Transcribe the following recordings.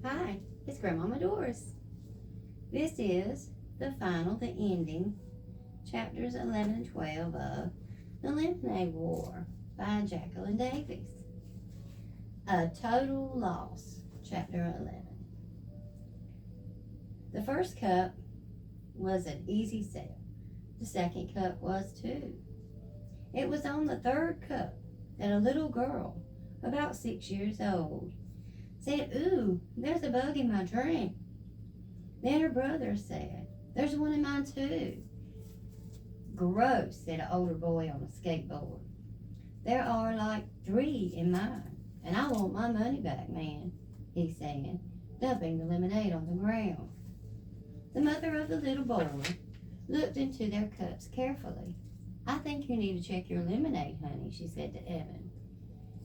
Hi, it's Grandmama Doris. This is the ending, chapters 11 and 12 of The Lemonade War by Jacqueline Davis. A Total Loss, chapter 11. The first cup was an easy sell. The second cup was too. It was on the third cup that a little girl, about 6 years old, said, "Ooh, there's a bug in my drink." Then her brother said, "There's one in mine too." "Gross," said an older boy on a skateboard. "There are like 3 in mine, and I want my money back, man," he said, dumping the lemonade on the ground. The mother of the little boy looked into their cups carefully. "I think you need to check your lemonade, honey," she said to Evan.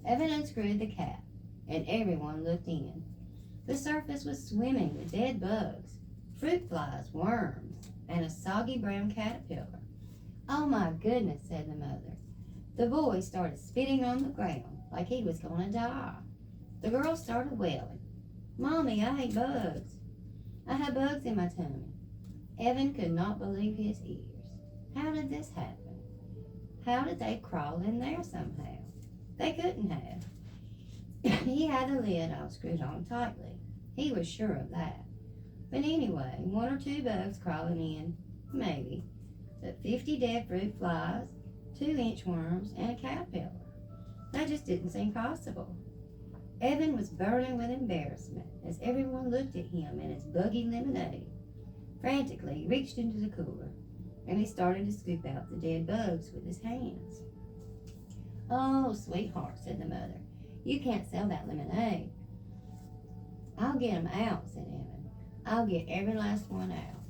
Evan unscrewed the cap, and everyone looked in. The surface was swimming with dead bugs, fruit flies, worms, and a soggy brown caterpillar. "Oh my goodness," said the mother. The boy started spitting on the ground like he was going to die. The girl started wailing, "Mommy, I hate bugs. I have bugs in my tummy." Evan could not believe his ears. How did this happen? How did they crawl in there somehow? They couldn't have. He had the lid all screwed on tightly. He was sure of that. But anyway, 1 or 2 bugs crawling in, maybe. But 50 dead fruit flies, 2 inchworms, and a caterpillar. That just didn't seem possible. Evan was burning with embarrassment as everyone looked at him and his buggy lemonade. Frantically, he reached into the cooler and he started to scoop out the dead bugs with his hands. "Oh, sweetheart," said the mother, "you can't sell that lemonade." "I'll get 'em out," said Evan. "I'll get every last one out."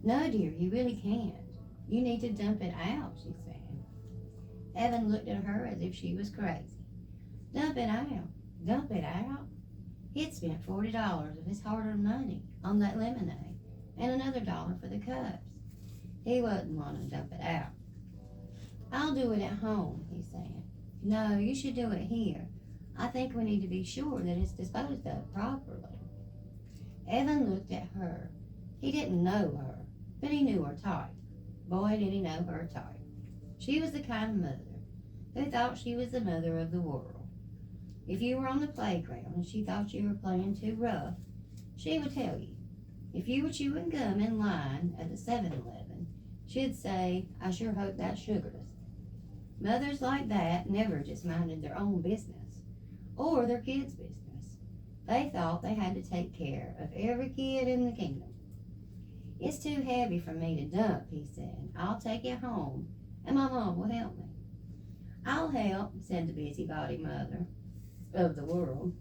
"No, dear, you really can't. You need to dump it out," she said. Evan looked at her as if she was crazy. "Dump it out? Dump it out?" He'd spent $40 of his hard-earned money on that lemonade and another $1 for the cups. He wasn't want to dump it out. "I'll do it at home," he said. "No, you should do it here. I think we need to be sure that it's disposed of properly." Evan looked at her. He didn't know her, but he knew her type. Boy, did he know her type. She was the kind of mother who thought she was the mother of the world. If you were on the playground and she thought you were playing too rough, she would tell you. If you were chewing gum in line at the 7-Eleven, she'd say, "I sure hope that's sugarless." Mothers like that never just minded their own business or their kids' business. They thought they had to take care of every kid in the kingdom. "It's too heavy for me to dump," he said. "I'll take it home, and my mom will help me." "I'll help," said the busybody mother of the world.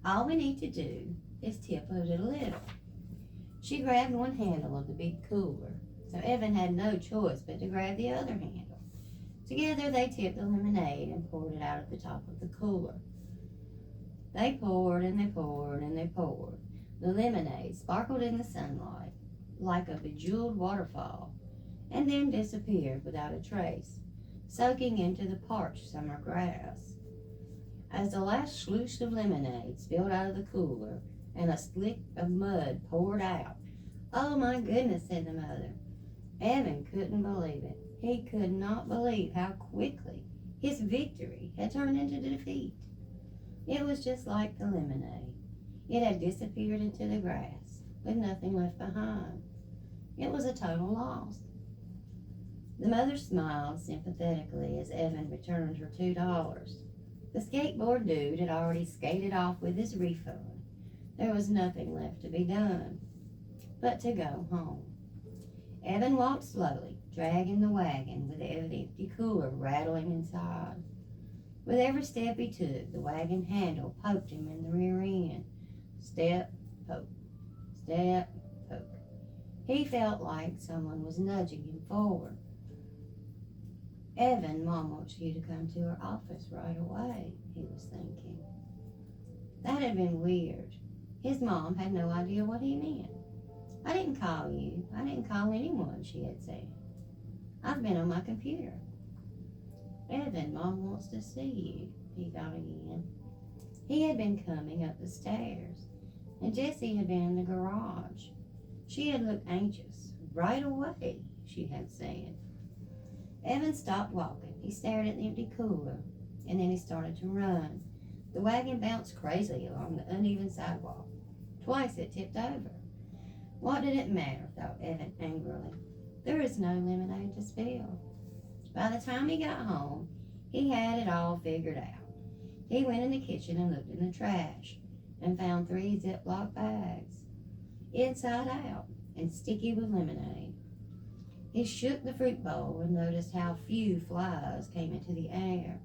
"All we need to do is tip it a little." She grabbed one handle of the big cooler, so Evan had no choice but to grab the other handle. Together they tipped the lemonade and poured it out at the top of the cooler. They poured and they poured and they poured. The lemonade sparkled in the sunlight like a bejeweled waterfall, and then disappeared without a trace, soaking into the parched summer grass. As the last sluice of lemonade spilled out of the cooler and a slick of mud poured out, "Oh my goodness," said the mother. Evan couldn't believe it. He could not believe how quickly his victory had turned into defeat. It was just like the lemonade. It had disappeared into the grass with nothing left behind. It was a total loss. The mother smiled sympathetically as Evan returned her $2. The skateboard dude had already skated off with his refund. There was nothing left to be done but to go home. Evan walked slowly, dragging the wagon with the empty cooler rattling inside. With every step he took, the wagon handle poked him in the rear end. Step, poke, step, poke. He felt like someone was nudging him forward. "Evan, Mom wants you to come to her office right away," he was thinking. That had been weird. His mom had no idea what he meant. "I didn't call you. I didn't call anyone," she had said. "I've been on my computer." "Evan, Mom wants to see you," he thought again. He had been coming up the stairs, and Jessie had been in the garage. She had looked anxious. Right away, she had said. Evan stopped walking. He stared at the empty cooler, and then he started to run. The wagon bounced crazily along the uneven sidewalk. Twice it tipped over. What did it matter, thought Evan angrily. There was no lemonade to spill. By the time he got home, he had it all figured out. He went in the kitchen and looked in the trash and found 3 Ziploc bags, inside out and sticky with lemonade. He shook the fruit bowl and noticed how few flies came into the air.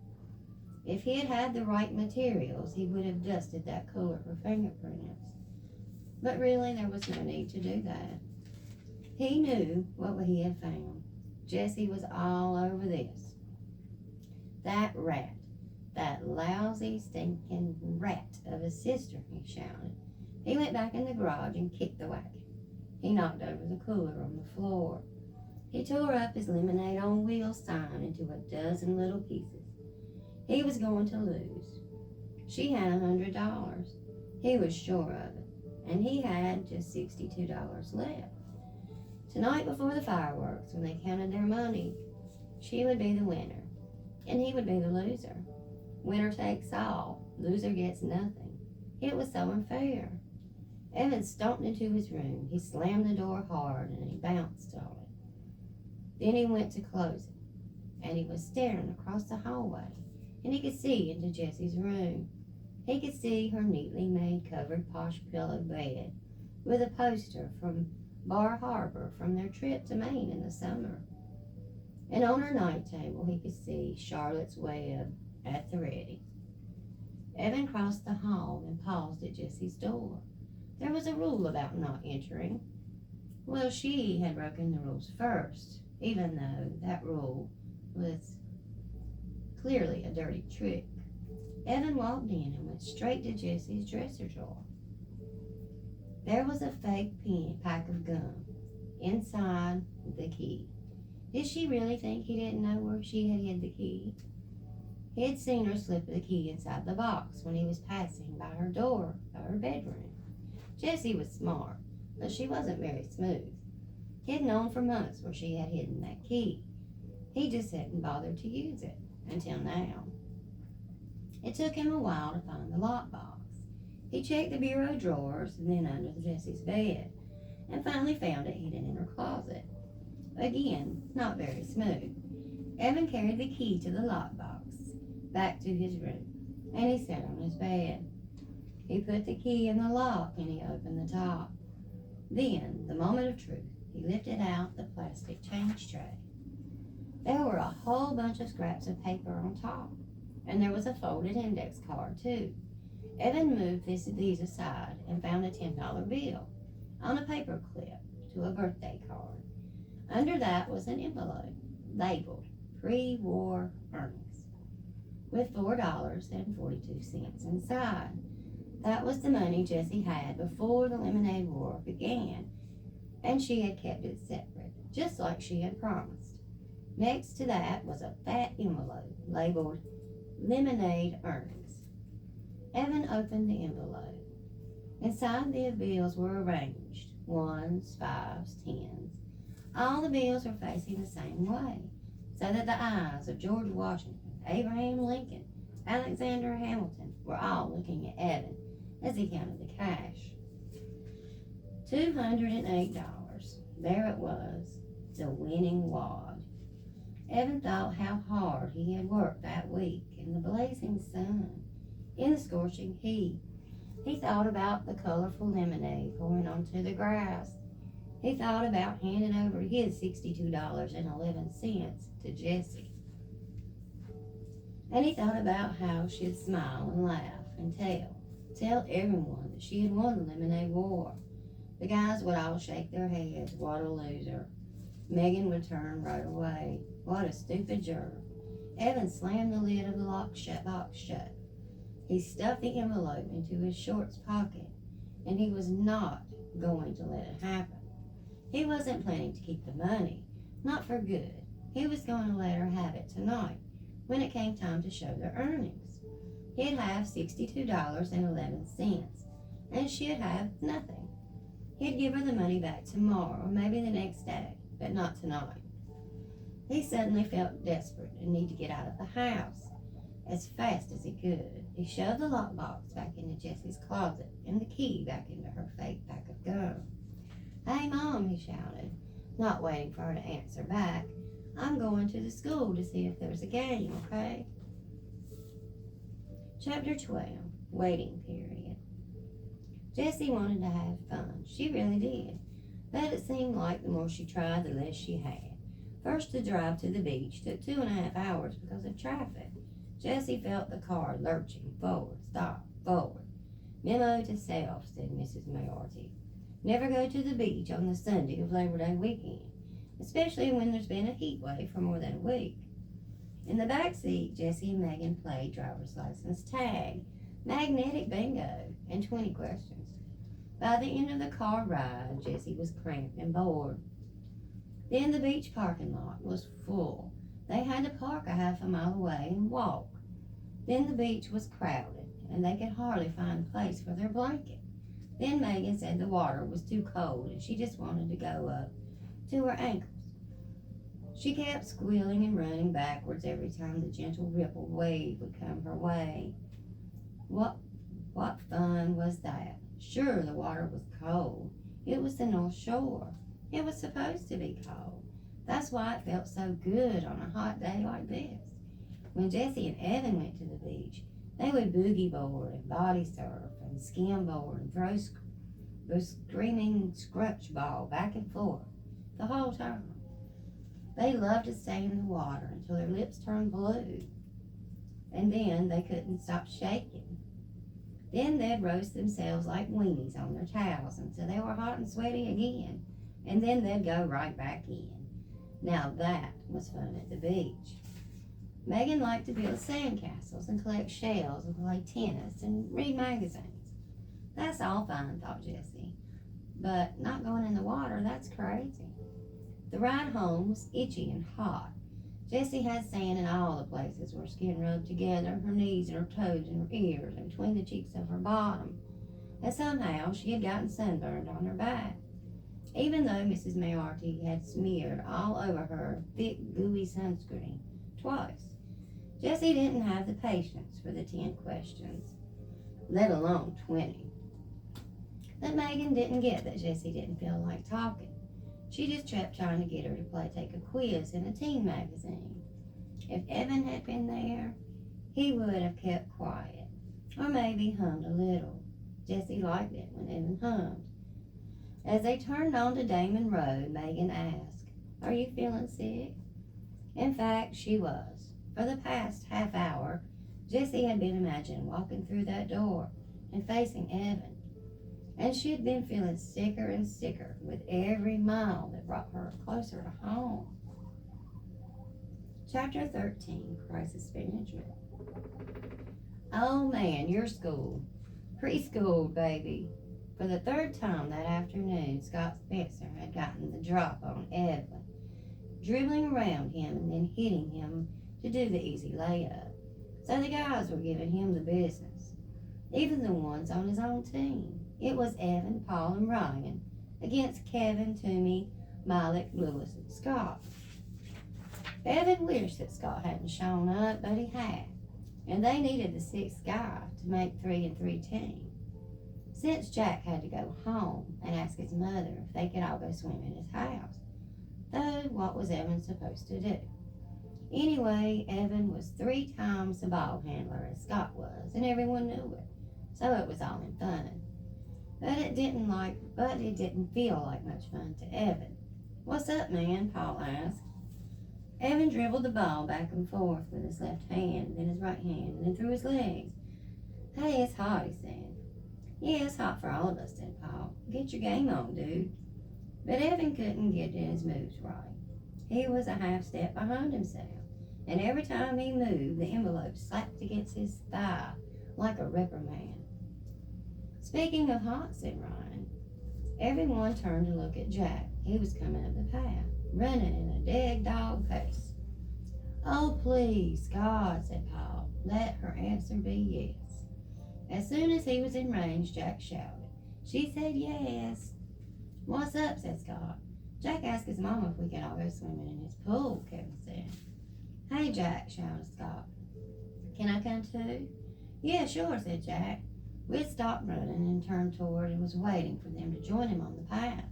If he had had the right materials, he would have dusted that cooler for fingerprints. But really, there was no need to do that. He knew what he had found. Jessie was all over this. That rat, that lousy, stinking rat of a sister, he shouted. He went back in the garage and kicked the wagon. He knocked over the cooler on the floor. He tore up his lemonade on wheels sign into a dozen little pieces. He was going to lose. She had $100. He was sure of it. And he had just $62 left. Tonight before the fireworks, when they counted their money, she would be the winner, and he would be the loser. Winner takes all, loser gets nothing. It was so unfair. Evan stomped into his room. He slammed the door hard, and he bounced on it. Then he went to close it, and he was staring across the hallway, and he could see into Jessie's room. He could see her neatly made covered posh pillow bed with a poster from Bar Harbor from their trip to Maine in the summer. And on her night table he could see Charlotte's Web at the ready. Evan crossed the hall and paused at Jessie's door. There was a rule about not entering. Well, she had broken the rules first, even though that rule was clearly a dirty trick. Evan walked in and went straight to Jessie's dresser drawer. There was a fake pack of gum inside the key. Did she really think he didn't know where she had hid the key? He had seen her slip the key inside the box when he was passing by her door of her bedroom. Jessie was smart, but she wasn't very smooth. He had known for months where she had hidden that key. He just hadn't bothered to use it until now. It took him a while to find the lockbox. He checked the bureau drawers and then under Jessie's bed, and finally found it hidden in her closet. Again, not very smooth. Evan carried the key to the lockbox back to his room, and he sat on his bed. He put the key in the lock and he opened the top. Then, the moment of truth, he lifted out the plastic change tray. There were a whole bunch of scraps of paper on top, and there was a folded index card too. Evan moved these aside and found a $10 bill on a paper clip to a birthday card. Under that was an envelope labeled pre-war earnings with $4.42 inside. That was the money Jessie had before the Lemonade War began, and she had kept it separate, just like she had promised. Next to that was a fat envelope labeled Lemonade Earnings. Evan opened the envelope. Inside the bills were arranged, 1s, 5s, 10s. All the bills were facing the same way, so that the eyes of George Washington, Abraham Lincoln, Alexander Hamilton were all looking at Evan as he counted the cash. $208. There it was, the winning wad. Evan thought how hard he had worked that week in the blazing sun, in the scorching heat. He thought about the colorful lemonade pouring onto the grass. He thought about handing over his $62.11 to Jessie. And he thought about how she'd smile and laugh and tell everyone that she had won the Lemonade War. The guys would all shake their heads. What a loser. Megan would turn right away. What a stupid jerk. Evan slammed the lid of the box shut. He stuffed the envelope into his shorts pocket, and he was not going to let it happen. He wasn't planning to keep the money, not for good. He was going to let her have it tonight, when it came time to show their earnings. He'd have $62.11, and she'd have nothing. He'd give her the money back tomorrow, or maybe the next day, but not tonight. He suddenly felt desperate and needed to get out of the house as fast as he could. He shoved the lockbox back into Jessie's closet and the key back into her fake pack of gum. "Hey, Mom," he shouted, not waiting for her to answer back. "I'm going to the school to see if there's a game, okay?" Chapter 12, Waiting Period. Jessie wanted to have fun. She really did. But it seemed like the more she tried, the less she had. First, the drive to the beach took 2.5 hours because of traffic. Jessie felt the car lurching forward, stop, forward. "Memo to self," said Mrs. Moriarty. "Never go to the beach on the Sunday of Labor Day weekend, especially when there's been a heat wave for more than a week." In the back seat, Jessie and Megan played driver's license tag, magnetic bingo, and 20 questions. By the end of the car ride, Jessie was cramped and bored. Then the beach parking lot was full. They had to park a half a mile away and walk. Then the beach was crowded, and they could hardly find a place for their blanket. Then Megan said the water was too cold, and she just wanted to go up to her ankles. She kept squealing and running backwards every time the gentle rippled wave would come her way. What fun was that? Sure, the water was cold. It was the North Shore. It was supposed to be cold. That's why it felt so good on a hot day like this. When Jessie and Evan went to the beach, they would boogie board and body surf and skim board and throw the screaming scrunch ball back and forth the whole time. They loved to stay in the water until their lips turned blue, and then they couldn't stop shaking. Then they'd roast themselves like weenies on their towels until they were hot and sweaty again, and then they'd go right back in. Now that was fun at the beach. Megan liked to build sandcastles and collect shells and play tennis and read magazines. That's all fine, thought Jessie, but not going in the water, that's crazy. The ride home was itchy and hot. Jessie had sand in all the places where skin rubbed together, her knees and her toes and her ears and between the cheeks of her bottom. And somehow she had gotten sunburned on her back, even though Mrs. Moriarty had smeared all over her thick, gooey sunscreen twice. Jessie didn't have the patience for the 10 questions, let alone 20. But Megan didn't get that Jessie didn't feel like talking. She just kept trying to get her to take a quiz in a teen magazine. If Evan had been there, he would have kept quiet, or maybe hummed a little. Jessie liked it when Evan hummed. As they turned onto Damon Road, Megan asked, "Are you feeling sick?" In fact, she was. For the past half hour, Jessie had been imagining walking through that door and facing Evan. And she had been feeling sicker and sicker with every mile that brought her closer to home. Chapter 13, Crisis Management. "Oh man, your school. Preschool, baby." For the third time that afternoon, Scott Spencer had gotten the drop on Evan, dribbling around him and then hitting him to do the easy layup. So the guys were giving him the business, even the ones on his own team. It was Evan, Paul, and Ryan against Kevin, Toomey, Malik, Lewis, and Scott. Evan wished that Scott hadn't shown up, but he had, and they needed the sixth guy to make 3-3 team. Since Jack had to go home and ask his mother if they could all go swim in his house, though what was Evan supposed to do? Anyway, Evan was 3 times the ball handler as Scott was, and everyone knew it, so it was all in fun. But it didn't feel like much fun to Evan. "What's up, man?" Paul asked. Evan dribbled the ball back and forth with his left hand, then his right hand, and then through his legs. "Hey, it's hot," he said. "Yeah, it's hot for all of us," said Paul. "Get your game on, dude." But Evan couldn't get his moves right. He was a half step behind himself, and every time he moved, the envelope slapped against his thigh like a reprimand. "Speaking of hot," said Ryan. Everyone turned to look at Jack. He was coming up the path, running in a dead dog pace. Oh, please, God, said Paul. Let her answer be yes. As soon as he was in range, Jack shouted. She said yes. What's up, said Scott. Jack asked his mama if we could all go swimming in his pool, Kevin said. Hey, Jack, shouted Scott. Can I come too? Yeah, sure, said Jack. We had stopped running and turned toward and was waiting for them to join him on the path.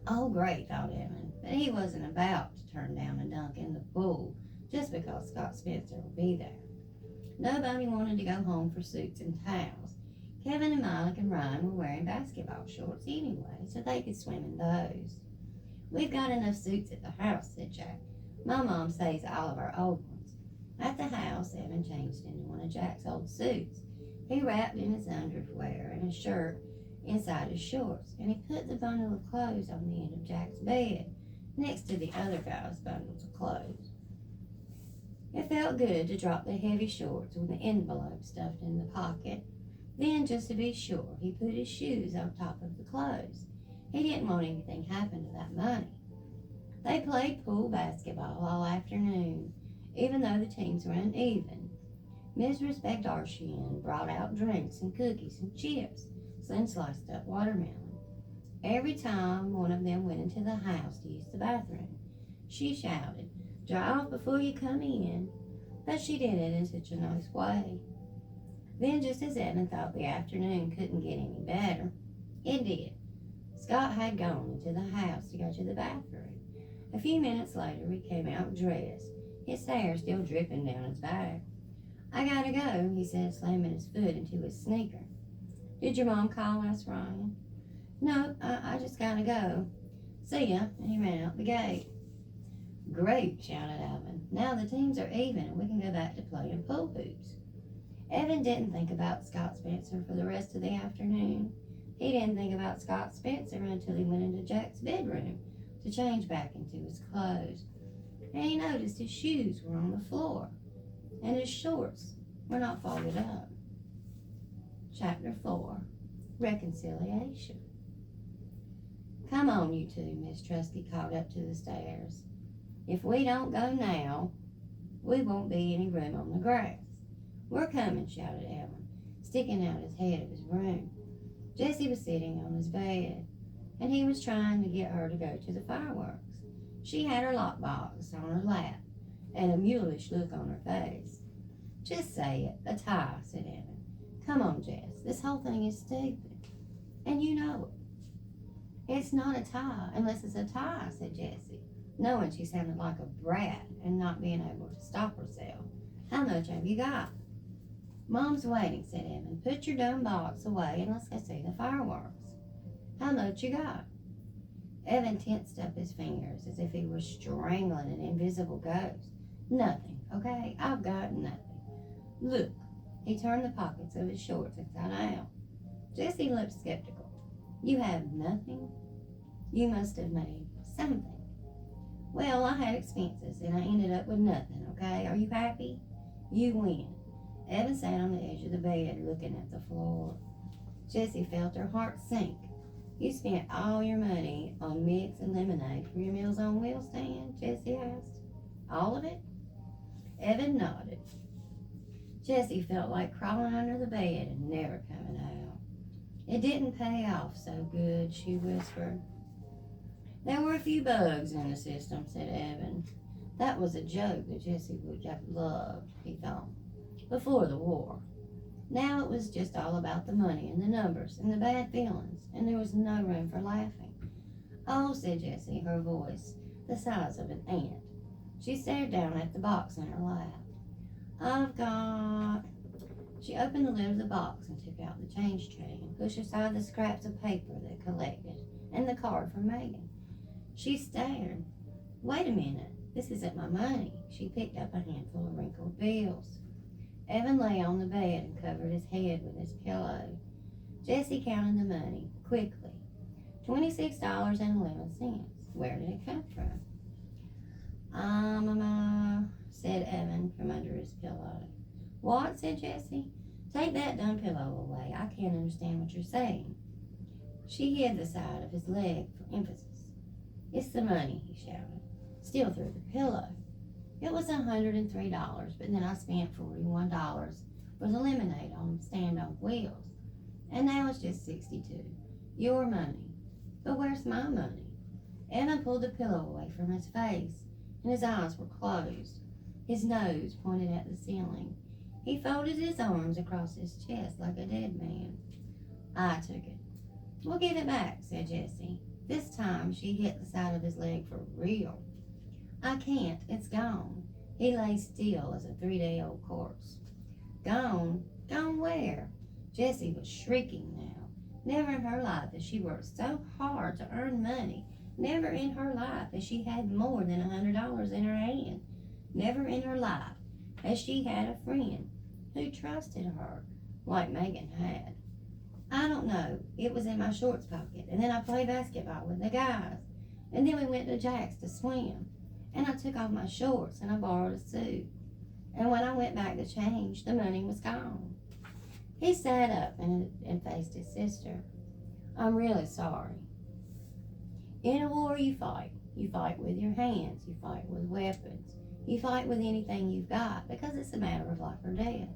Oh, great, thought Evan, but he wasn't about to turn down a dunk in the pool just because Scott Spencer would be there. Nobody wanted to go home for suits and towels. Kevin and Mike and Ryan were wearing basketball shorts anyway, so they could swim in those. We've got enough suits at the house, said Jack. My mom saves all of our old ones. At the house, Evan changed into one of Jack's old suits. He wrapped in his underwear and his shirt inside his shorts, and he put the bundle of clothes on the end of Jack's bed, next to the other guy's bundles of clothes. It felt good to drop the heavy shorts with the envelope stuffed in the pocket. Then, just to be sure, he put his shoes on top of the clothes. He didn't want anything to happen to that money. They played pool basketball all afternoon, even though the teams were uneven. Mrs. Begdarshian brought out drinks and cookies and chips, Slim sliced up watermelon. Every time one of them went into the house to use the bathroom, she shouted, "Dry off before you come in," but she did it in such a nice way. Then, just as Evan thought the afternoon couldn't get any better, it did. Scott had gone into the house to go to the bathroom. A few minutes later, he came out dressed, his hair still dripping down his back. "I gotta go," he said, slamming his foot into his sneaker. "Did your mom call?" asked Ryan. "No, I just gotta go. See ya," and he ran out the gate. "Great," shouted Evan. "Now the teams are even and we can go back to playing pool hoops." Evan didn't think about Scott Spencer for the rest of the afternoon. He didn't think about Scott Spencer until he went into Jack's bedroom to change back into his clothes. And he noticed his shoes were on the floor and his shorts were not folded up. Chapter 4, Reconciliation. "Come on, you two," Miss Trusty called up to the stairs. "If we don't go now, we won't be any room on the grass." "We're coming," shouted Evan, sticking out his head of his room. Jessie was sitting on his bed, and he was trying to get her to go to the fireworks. She had her lockbox on her lap and a mulish look on her face. "Just say it, a tie," said Evan. "Come on, Jess, this whole thing is stupid, and you know it." "It's not a tie unless it's a tie," said Jessie, knowing she sounded like a brat and not being able to stop herself. "How much have you got?" "Mom's waiting," said Evan. "Put your dumb box away and let's go see the fireworks." "How much you got?" Evan tensed up his fingers as if he were strangling an invisible ghost. "Nothing, okay? I've got nothing. Look." He turned the pockets of his shorts inside out. Jessie looked skeptical. "You have nothing? You must have made something." "Well, I had expenses and I ended up with nothing, okay? Are you happy? You win." Evan sat on the edge of the bed looking at the floor. Jessie felt her heart sink. "You spent all your money on mix and lemonade for your Meals on Wheels stand?" Jessie asked. "All of it?" Evan nodded. Jessie felt like crawling under the bed and never coming out. "It didn't pay off so good," she whispered. "There were a few bugs in the system," said Evan. That was a joke that Jessie would have loved, he thought, before the war. Now it was just all about the money and the numbers and the bad feelings, and there was no room for laughing. "Oh," said Jessie, her voice the size of an ant. She stared down at the box in her lap. "I've got..." She opened the lid of the box and took out the change tray and pushed aside the scraps of paper that collected and the card from Megan. She stared. "Wait a minute, this isn't my money." She picked up a handful of wrinkled bills. Evan lay on the bed and covered his head with his pillow. Jessie counted the money quickly. $26.11. Where did it come from? Said Evan from under his pillow. "What?" said Jessie. "Take that dumb pillow away. I can't understand what you're saying." She hid the side of his leg for emphasis. "It's the money," he shouted, still through the pillow. It was $103, but then I spent $41 for the lemonade on stand-on wheels. And now it's just 62. Your money. But where's my money? Evan pulled the pillow away from his face, and his eyes were closed. His nose pointed at the ceiling. He folded his arms across his chest like a dead man. I took it. We'll give it back, said Jessie. This time she hit the side of his leg for real. I can't. It's gone. He lay still as a 3-day-old corpse. Gone? Gone where? Jessie was shrieking now. Never in her life had she worked so hard to earn money. Never in her life has she had more than $100 in her hand. Never in her life has she had a friend who trusted her like Megan had. I don't know. It was in my shorts pocket, and then I played basketball with the guys, and then we went to Jack's to swim, and I took off my shorts and I borrowed a suit, and when I went back to change, the money was gone. He sat up and faced his sister. I'm really sorry. In a war, you fight. You fight with your hands. You fight with weapons. You fight with anything you've got because it's a matter of life or death.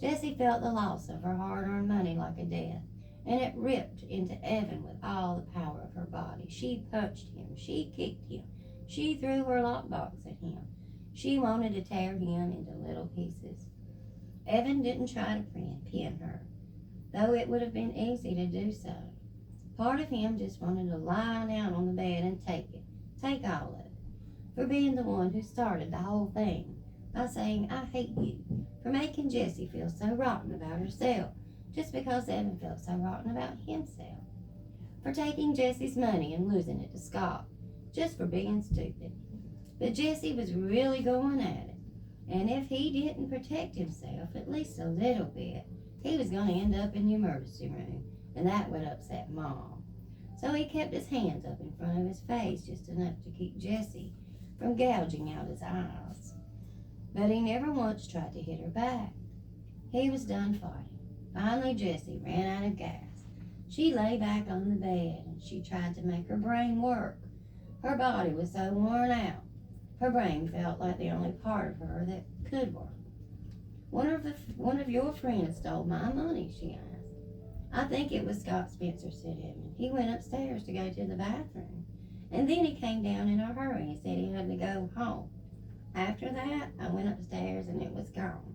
Jessie felt the loss of her hard-earned money like a death, and it ripped into Evan with all the power of her body. She punched him. She kicked him. She threw her lockbox at him. She wanted to tear him into little pieces. Evan didn't try to pin her, though it would have been easy to do so. Part of him just wanted to lie down on the bed and take all of it, for being the one who started the whole thing by saying, I hate you, for making Jessie feel so rotten about herself, just because Evan felt so rotten about himself, for taking Jessie's money and losing it to Scott, just for being stupid. But Jessie was really going at it, and if he didn't protect himself at least a little bit, he was going to end up in the emergency room, and that would upset Mom. So he kept his hands up in front of his face just enough to keep Jessie from gouging out his eyes. But he never once tried to hit her back. He was done fighting. Finally, Jessie ran out of gas. She lay back on the bed, and she tried to make her brain work. Her body was so worn out. Her brain felt like the only part of her that could work. One of your friends stole my money, she asked. I think it was Scott Spencer, said Edmund. He went upstairs to go to the bathroom, and then he came down in a hurry and said he had to go home. After that, I went upstairs and it was gone.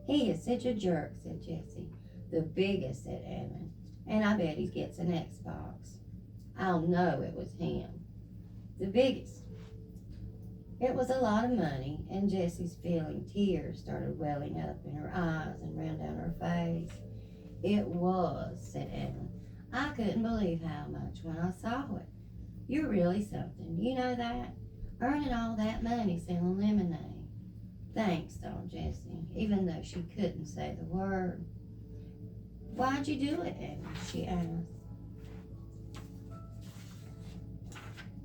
He is such a jerk, said Jessie. The biggest, said Evan, and I bet he gets an Xbox. I'll know it was him. The biggest. It was a lot of money, and Jessie's feeling tears started welling up in her eyes and ran down her face. It was, said Evan. I couldn't believe how much when I saw it. You're really something, you know that? Earning all that money selling lemonade. Thanks, thought Jessie, even though she couldn't say the word. Why'd you do it, Evan? She asked.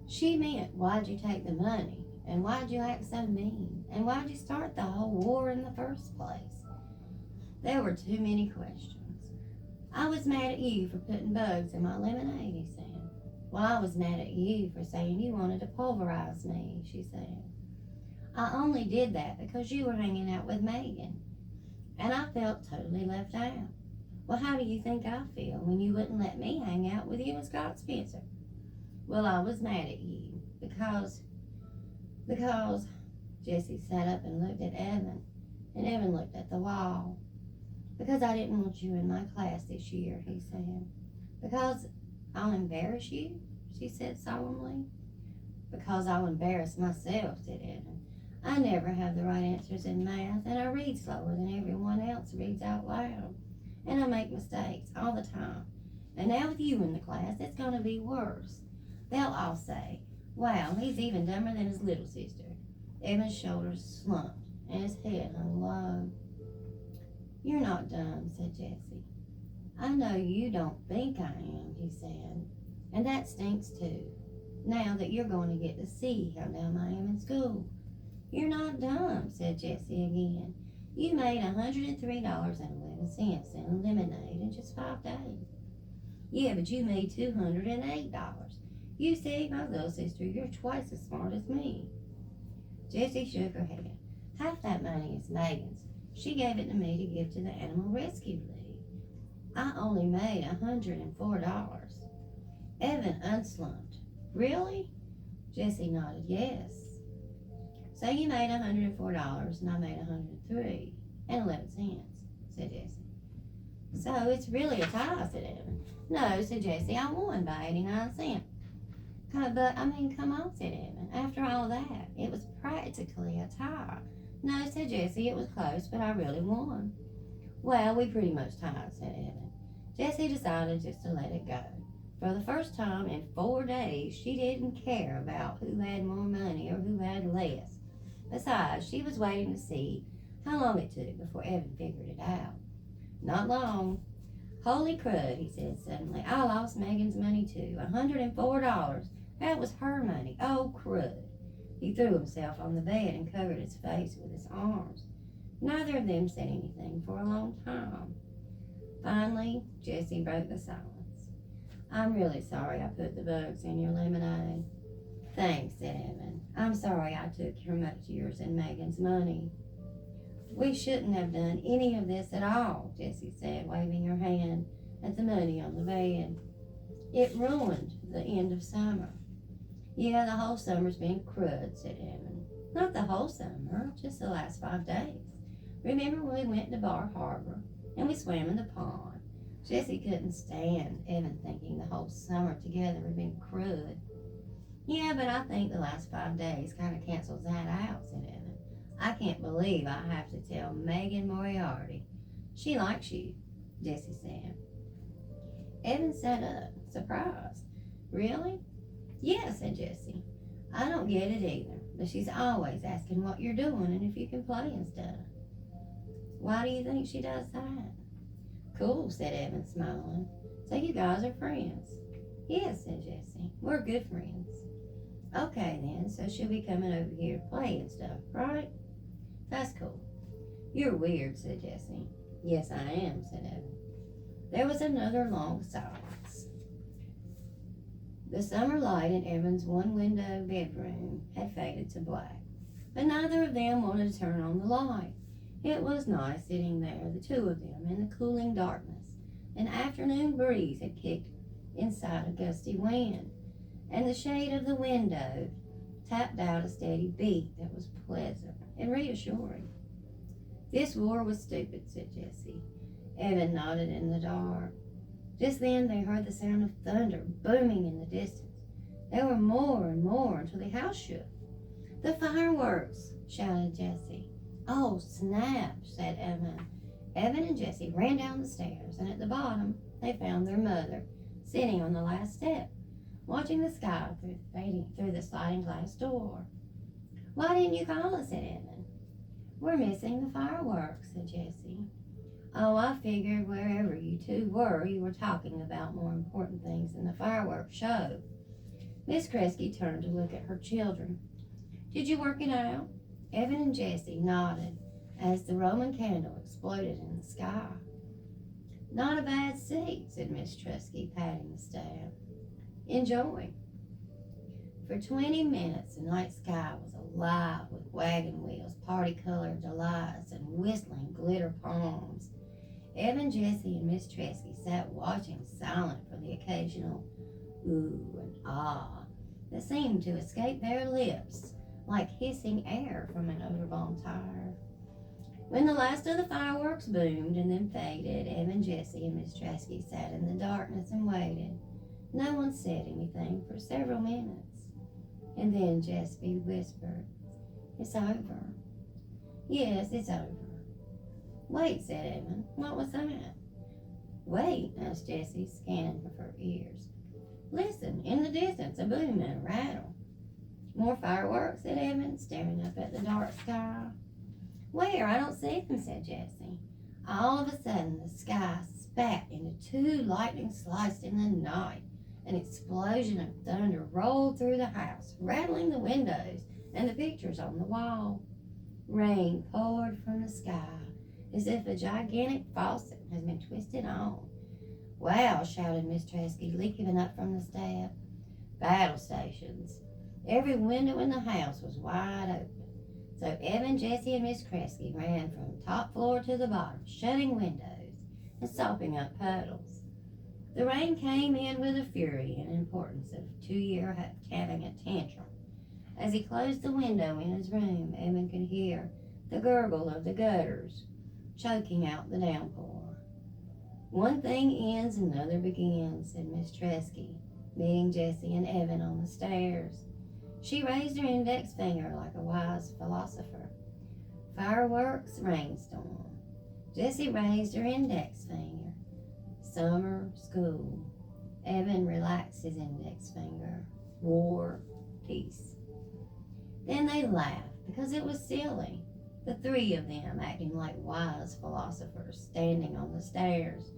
She meant, why'd you take the money? And why'd you act so mean? And why'd you start the whole war in the first place? There were too many questions. I was mad at you for putting bugs in my lemonade, he said. Well, I was mad at you for saying you wanted to pulverize me, she said. I only did that because you were hanging out with Megan, and I felt totally left out. Well, how do you think I feel when you wouldn't let me hang out with you and Scott Spencer? Well, I was mad at you because Jessie sat up and looked at Evan, and Evan looked at the wall. Because I didn't want you in my class this year, he said. Because I'll embarrass you, she said solemnly. Because I'll embarrass myself, said Evan. I never have the right answers in math, and I read slower than everyone else reads out loud. And I make mistakes all the time. And now with you in the class, it's going to be worse. They'll all say, wow, he's even dumber than his little sister. Evan's shoulders slumped, and his head hung low. You're not dumb, said Jessie. I know you don't think I am, he said. And that stinks too, now that you're going to get to see how dumb I am in school. You're not dumb, said Jessie again. You made $103.11 selling lemonade in just 5 days. Yeah, but you made $208. You see, my little sister, you're twice as smart as me. Jessie shook her head. Half that money is Megan's. She gave it to me to give to the Animal Rescue League. I only made $104. Evan unslumped. Really? Jessie nodded yes. So you made $104 and I made $103.11, said Jessie. So it's really a tie, said Evan. No, said Jessie, I won by 89 cents. But, come on, said Evan. After all that, it was practically a tie. No, said Jessie, it was close, but I really won. Well, we pretty much tied, said Evan. Jessie decided just to let it go. For the first time in 4 days, she didn't care about who had more money or who had less. Besides, she was waiting to see how long it took before Evan figured it out. Not long. Holy crud, he said suddenly. I lost Megan's money too. $104. That was her money. Oh, crud. He threw himself on the bed and covered his face with his arms. Neither of them said anything for a long time. Finally, Jessie broke the silence. I'm really sorry I put the bugs in your lemonade. Thanks, said Evan. I'm sorry I took much of yours and Megan's money. We shouldn't have done any of this at all, Jessie said, waving her hand at the money on the bed. It ruined the end of summer. Yeah, the whole summer's been crud, said Evan. Not the whole summer, just the last 5 days. Remember when we went to Bar Harbor and we swam in the pond? Jessie couldn't stand Evan thinking the whole summer together had been crud. Yeah, but I think the last 5 days kind of cancels that out, said Evan. I can't believe I have to tell Megan Moriarty. She likes you, Jessie said. Evan sat up, surprised. Really? Yeah, said Jessie. I don't get it either, but she's always asking what you're doing and if you can play and stuff. Why do you think she does that? Cool, said Evan, smiling. So you guys are friends? Yes, said Jessie. We're good friends. Okay then, so she'll be coming over here to play and stuff, right? That's cool. You're weird, said Jessie. Yes, I am, said Evan. There was another long silence. The summer light in Evan's one-window bedroom had faded to black, but neither of them wanted to turn on the light. It was nice sitting there, the two of them, in the cooling darkness. An afternoon breeze had kicked inside a gusty wind, and the shade of the window tapped out a steady beat that was pleasant and reassuring. This war was stupid, said Jessie. Evan nodded in the dark. Just then they heard the sound of thunder booming in the distance. There were more and more until the house shook. The fireworks, shouted Jessie. Oh, snap, said Evan. Evan and Jessie ran down the stairs, and at the bottom they found their mother sitting on the last step, watching the sky through the sliding glass door. Why didn't you call us, said Evan. We're missing the fireworks, said Jessie. Oh, I figured wherever you two were, you were talking about more important things than the fireworks show. Miss Kresge turned to look at her children. Did you work it out? Evan and Jessie nodded as the Roman candle exploded in the sky. Not a bad seat, said Miss Kresge, patting the staff. Enjoy. For 20 minutes, the night sky was alive with wagon wheels, party-colored delights, and whistling glitter palms. Evan, Jessie, and Miss Kresge sat watching, silent for the occasional ooh and ah that seemed to escape their lips like hissing air from an Autobahn tire. When the last of the fireworks boomed and then faded, Evan, Jessie, and Miss Kresge sat in the darkness and waited. No one said anything for several minutes. And then Jessie whispered, It's over. Yes, it's over. Wait, said Evan. What was that? Wait, asked Jessie, scanning for her ears. Listen, in the distance, a boom and a rattle. More fireworks, said Evan, staring up at the dark sky. Where? I don't see them, said Jessie. All of a sudden, the sky spat into 2 lightning sliced in the night. An explosion of thunder rolled through the house, rattling the windows and the pictures on the wall. Rain poured from the sky as if a gigantic faucet had been twisted on. Wow, shouted Miss Kresge, leaping up from the staff. Battle stations. Every window in the house was wide open. So Evan, Jessie, and Miss Kresge ran from top floor to the bottom, shutting windows and sopping up puddles. The rain came in with a fury and importance of a 2-year having a tantrum. As he closed the window in his room, Evan could hear the gurgle of the gutters, choking out the downpour. One thing ends, another begins, said Miss Tresky, meeting Jessie and Evan on the stairs. She raised her index finger like a wise philosopher. Fireworks, rainstorm. Jessie raised her index finger. Summer, school. Evan relaxed his index finger. War, peace. Then they laughed because it was silly. The three of them acting like wise philosophers standing on the stairs.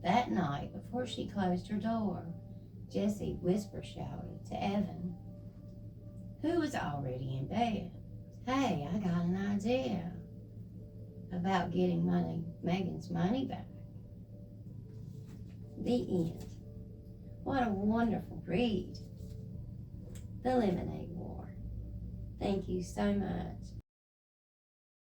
That night, before she closed her door, Jessie whisper shouted to Evan, who was already in bed, "Hey, I got an idea about getting Megan's money back." The end. What a wonderful read. The Lemonade War. Thank you so much.